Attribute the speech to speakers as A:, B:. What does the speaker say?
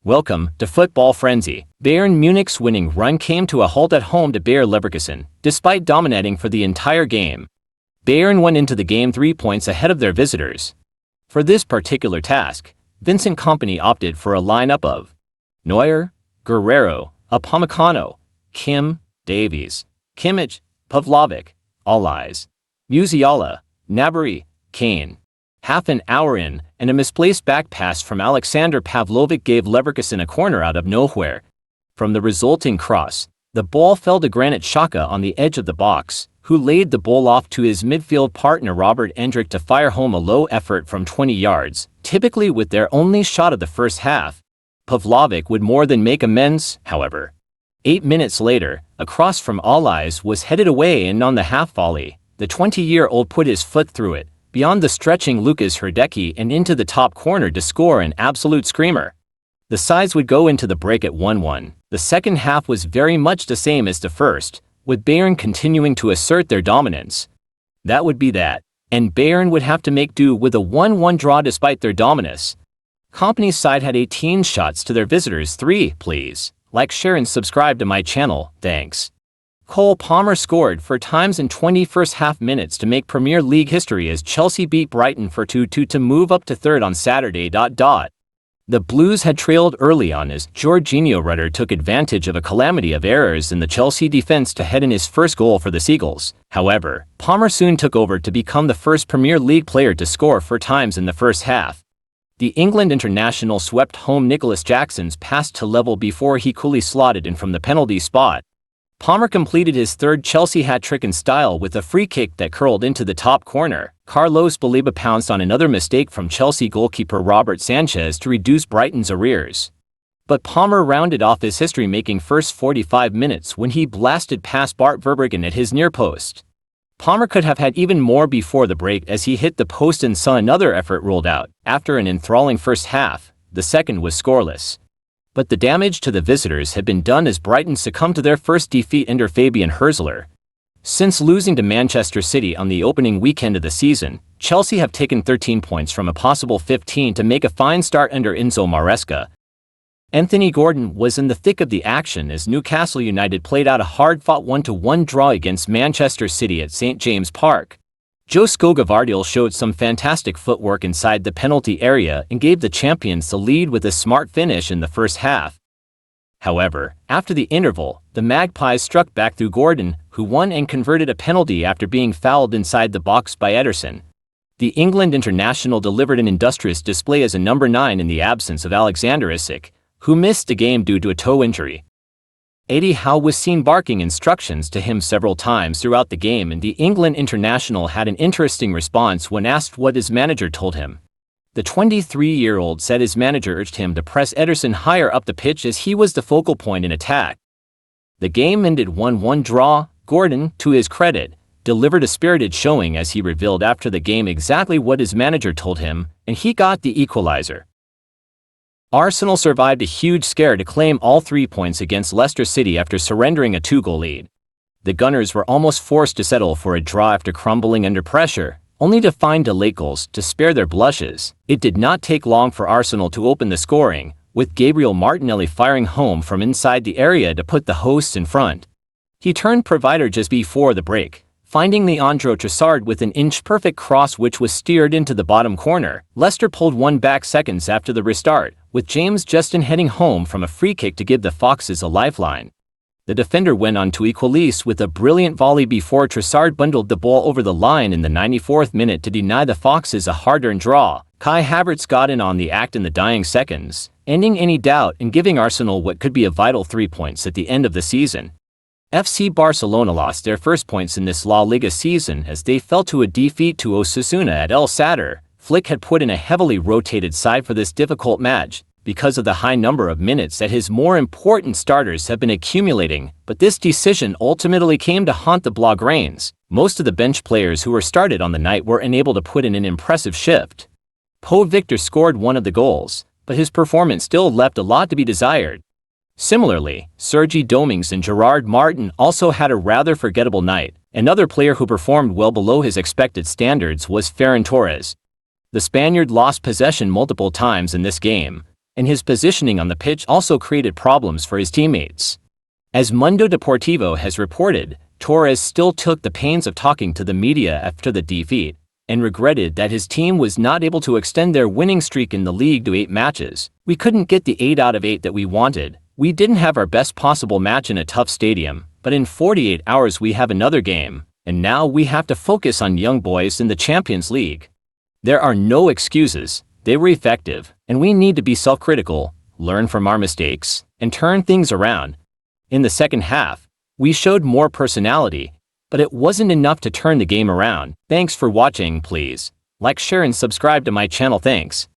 A: Welcome to Football Frenzy. Bayern Munich's winning run came to a halt at home to Bayer Leverkusen, despite dominating for the entire game. Bayern went into the game 3 points ahead of their visitors. For this particular task, Vincent Kompany opted for a lineup of Neuer, Guerrero, Upamecano, Kim, Davies, Kimmich, Pavlovic, All Eyes, Musiala, Gnabry, Kane. Half an hour in, and a misplaced back pass from Alexander Pavlovic gave Leverkusen a corner out of nowhere. From the resulting cross, the ball fell to Granit Xhaka on the edge of the box, who laid the ball off to his midfield partner Robert Endrick to fire home a low effort from 20 yards, typically with their only shot of the first half. Pavlovic would more than make amends, however. 8 minutes later, a cross from All Eyes was headed away and on the half volley, the 20-year-old put his foot through it, beyond the stretching Lucas Herdecki and into the top corner to score an absolute screamer. The sides would go into the break at 1-1. The second half was very much the same as the first, with Bayern continuing to assert their dominance. That would be that, and Bayern would have to make do with a 1-1 draw despite their dominance. Kompany's side had 18 shots to their visitors' 3, please. Like, share and subscribe to my channel, thanks. Cole Palmer scored 4 times in 20 first-half minutes to make Premier League history as Chelsea beat Brighton for 2-2 to move up to third on Saturday. The Blues had trailed early on as Jorginho Rutter took advantage of a calamity of errors in the Chelsea defense to head in his first goal for the Seagulls. However, Palmer soon took over to become the first Premier League player to score 4 times in the first half. The England international swept home Nicholas Jackson's pass to level before he coolly slotted in from the penalty spot. Palmer completed his third Chelsea hat-trick in style with a free kick that curled into the top corner. Carlos Baleba pounced on another mistake from Chelsea goalkeeper Robert Sanchez to reduce Brighton's arrears. But Palmer rounded off his history-making first 45 minutes when he blasted past Bart Verbruggen at his near post. Palmer could have had even more before the break as he hit the post and saw another effort ruled out. After an enthralling first half, the second was scoreless. But the damage to the visitors had been done as Brighton succumbed to their first defeat under Fabian Hürzeler. Since losing to Manchester City on the opening weekend of the season, Chelsea have taken 13 points from a possible 15 to make a fine start under Enzo Maresca. Anthony Gordon was in the thick of the action as Newcastle United played out a hard-fought 1-1 draw against Manchester City at St James Park. Josko Gvardiol showed some fantastic footwork inside the penalty area and gave the champions the lead with a smart finish in the first half. However, after the interval, the Magpies struck back through Gordon, who won and converted a penalty after being fouled inside the box by Ederson. The England international delivered an industrious display as a number 9 in the absence of Alexander Isak, who missed the game due to a toe injury. Eddie Howe was seen barking instructions to him several times throughout the game, and the England international had an interesting response when asked what his manager told him. The 23-year-old said his manager urged him to press Ederson higher up the pitch as he was the focal point in attack. The game ended 1-1 draw. Gordon, to his credit, delivered a spirited showing as he revealed after the game exactly what his manager told him, and he got the equalizer. Arsenal survived a huge scare to claim all 3 points against Leicester City after surrendering a 2-goal lead. The Gunners were almost forced to settle for a draw after crumbling under pressure, only to find late goals to spare their blushes. It did not take long for Arsenal to open the scoring, with Gabriel Martinelli firing home from inside the area to put the hosts in front. He turned provider just before the break, finding Leandro Trossard with an inch-perfect cross which was steered into the bottom corner. Leicester pulled one back seconds after the restart, with James Justin heading home from a free kick to give the Foxes a lifeline. The defender went on to equalise with a brilliant volley before Trossard bundled the ball over the line in the 94th minute to deny the Foxes a hard-earned draw. Kai Havertz got in on the act in the dying seconds, ending any doubt and giving Arsenal what could be a vital 3 points at the end of the season. FC Barcelona lost their first points in this La Liga season as they fell to a defeat to Osasuna at El Sadar. Flick had put in a heavily rotated side for this difficult match because of the high number of minutes that his more important starters have been accumulating, but this decision ultimately came to haunt the Blaugranes. Most of the bench players who were started on the night were unable to put in an impressive shift. Pau Victor scored one of the goals, but his performance still left a lot to be desired. Similarly, Sergi Domings and Gerard Martin also had a rather forgettable night. Another player who performed well below his expected standards was Ferran Torres. The Spaniard lost possession multiple times in this game, and his positioning on the pitch also created problems for his teammates. As Mundo Deportivo has reported, Torres still took the pains of talking to the media after the defeat, and regretted that his team was not able to extend their winning streak in the league to 8 matches. "We couldn't get the 8 out of 8 that we wanted. We didn't have our best possible match in a tough stadium, but in 48 hours we have another game, and now we have to focus on young boys in the Champions League. There are no excuses, they were effective, and we need to be self-critical, learn from our mistakes, and turn things around." In the second half, we showed more personality, but it wasn't enough to turn the game around. Thanks for watching. Please like, share and subscribe to my channel. Thanks.